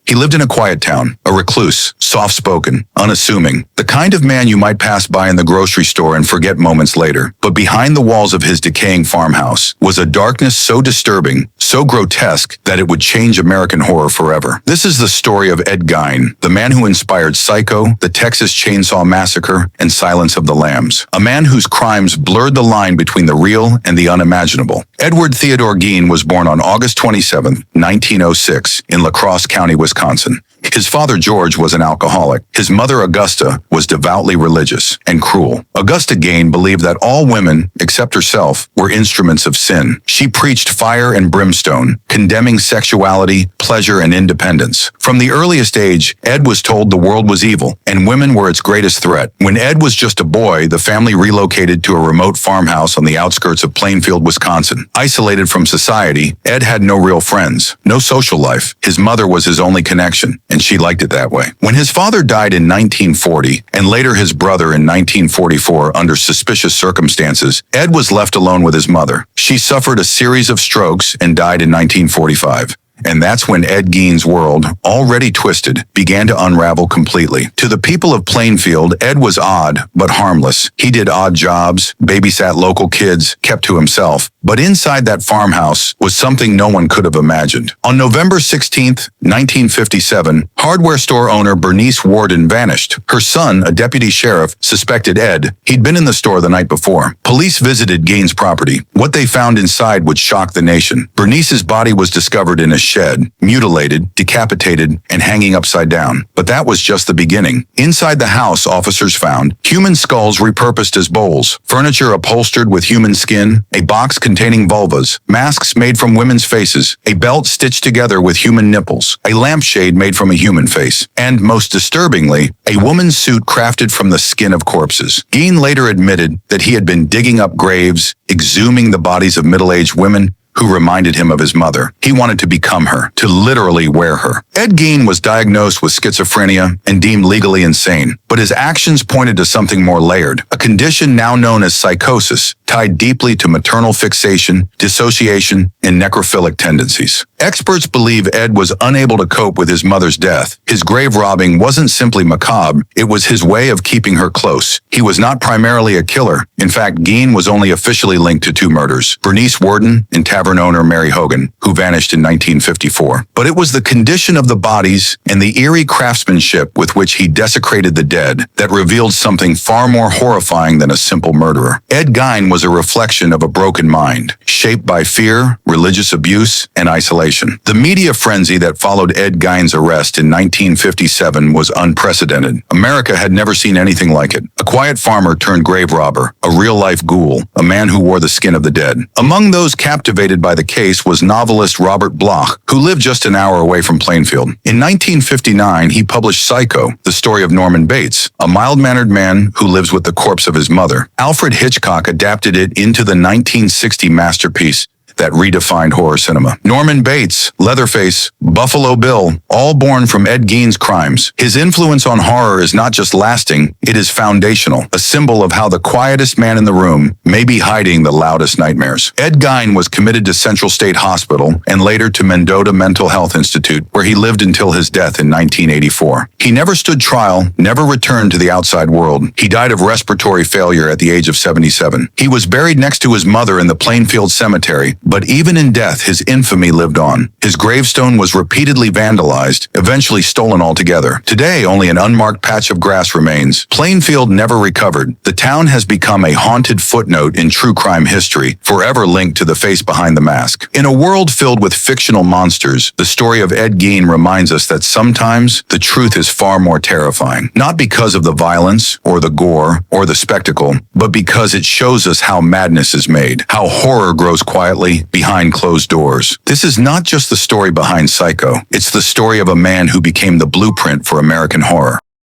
He lived in a quiet town, a recluse, soft-spoken, unassuming, the kind of man you might pass by in the grocery store and forget moments later. But behind the walls of his decaying farmhouse was a darkness so disturbing, so grotesque, that it would change American horror forever. This is the story of Ed Gein, the man who inspired Psycho, the Texas Chainsaw Massacre, and Silence of the Lambs. A man whose crimes blurred the line between the real and the unimaginable. Edward Theodore Gein was born on August 27, 1906, in La Crosse County, Wisconsin. His father, George, was an alcoholic. His mother, Augusta, was devoutly religious and cruel. Augusta Gein believed that all women, except herself, were instruments of sin. She preached fire and brimstone, condemning sexuality, pleasure, and independence. From the earliest age, Ed was told the world was evil, and women were its greatest threat. When Ed was just a boy, the family relocated to a remote farmhouse on the outskirts of Plainfield, Wisconsin. Isolated from society, Ed had no real friends, no social life. His mother was his only connection, and she liked it that way. When his father died in 1940, and later his brother in 1944 under suspicious circumstances, Ed was left alone with his mother. She suffered a series of strokes and died in 1945. And that's when Ed Gein's world, already twisted, began to unravel completely. To the people of Plainfield, Ed was odd, but harmless. He did odd jobs, babysat local kids, kept to himself. But inside that farmhouse was something no one could have imagined. On November 16, 1957, hardware store owner Bernice Warden vanished. Her son, a deputy sheriff, suspected Ed. He'd been in the store the night before. Police visited Gein's property. What they found inside would shock the nation. Bernice's body was discovered in a shed, mutilated, decapitated, and hanging upside down. But that was just the beginning. Inside the house, officers found human skulls repurposed as bowls, furniture upholstered with human skin, a box containing vulvas, masks made from women's faces, a belt stitched together with human nipples, a lampshade made from a human face, and, most disturbingly, a woman's suit crafted from the skin of corpses. Gein later admitted that he had been digging up graves, exhuming the bodies of middle-aged women who reminded him of his mother. He wanted to become her, to literally wear her. Ed Gein was diagnosed with schizophrenia and deemed legally insane, but his actions pointed to something more layered, a condition now known as psychosis, tied deeply to maternal fixation, dissociation, and necrophilic tendencies. Experts believe Ed was unable to cope with his mother's death. His grave robbing wasn't simply macabre, it was his way of keeping her close. He was not primarily a killer. In fact, Gein was only officially linked to two murders: Bernice Warden and tavern owner Mary Hogan, who vanished in 1954. But it was the condition of the bodies and the eerie craftsmanship with which he desecrated the dead that revealed something far more horrifying than a simple murderer. Ed Gein was a reflection of a broken mind, shaped by fear, religious abuse, and isolation. The media frenzy that followed Ed Gein's arrest in 1957 was unprecedented. America had never seen anything like it. A quiet farmer turned grave robber, a real-life ghoul, a man who wore the skin of the dead. Among those captivated by the case was novelist Robert Bloch, who lived just an hour away from Plainfield. In 1959, he published Psycho, the story of Norman Bates, a mild-mannered man who lives with the corpse of his mother. Alfred Hitchcock adapted it into the 1960 masterpiece that redefined horror cinema. Norman Bates, Leatherface, Buffalo Bill, all born from Ed Gein's crimes. His influence on horror is not just lasting, it is foundational, a symbol of how the quietest man in the room may be hiding the loudest nightmares. Ed Gein was committed to Central State Hospital and later to Mendota Mental Health Institute, where he lived until his death in 1984. He never stood trial, never returned to the outside world. He died of respiratory failure at the age of 77. He was buried next to his mother in the Plainfield Cemetery, but even in death, his infamy lived on. His gravestone was repeatedly vandalized, eventually stolen altogether. Today, only an unmarked patch of grass remains. Plainfield never recovered. The town has become a haunted footnote in true crime history, forever linked to the face behind the mask. In a world filled with fictional monsters, the story of Ed Gein reminds us that sometimes the truth is far more terrifying. Not because of the violence, or the gore, or the spectacle, but because it shows us how madness is made, how horror grows quietly behind closed doors. This is not just the story behind Psycho. It's the story of a man who became the blueprint for American horror.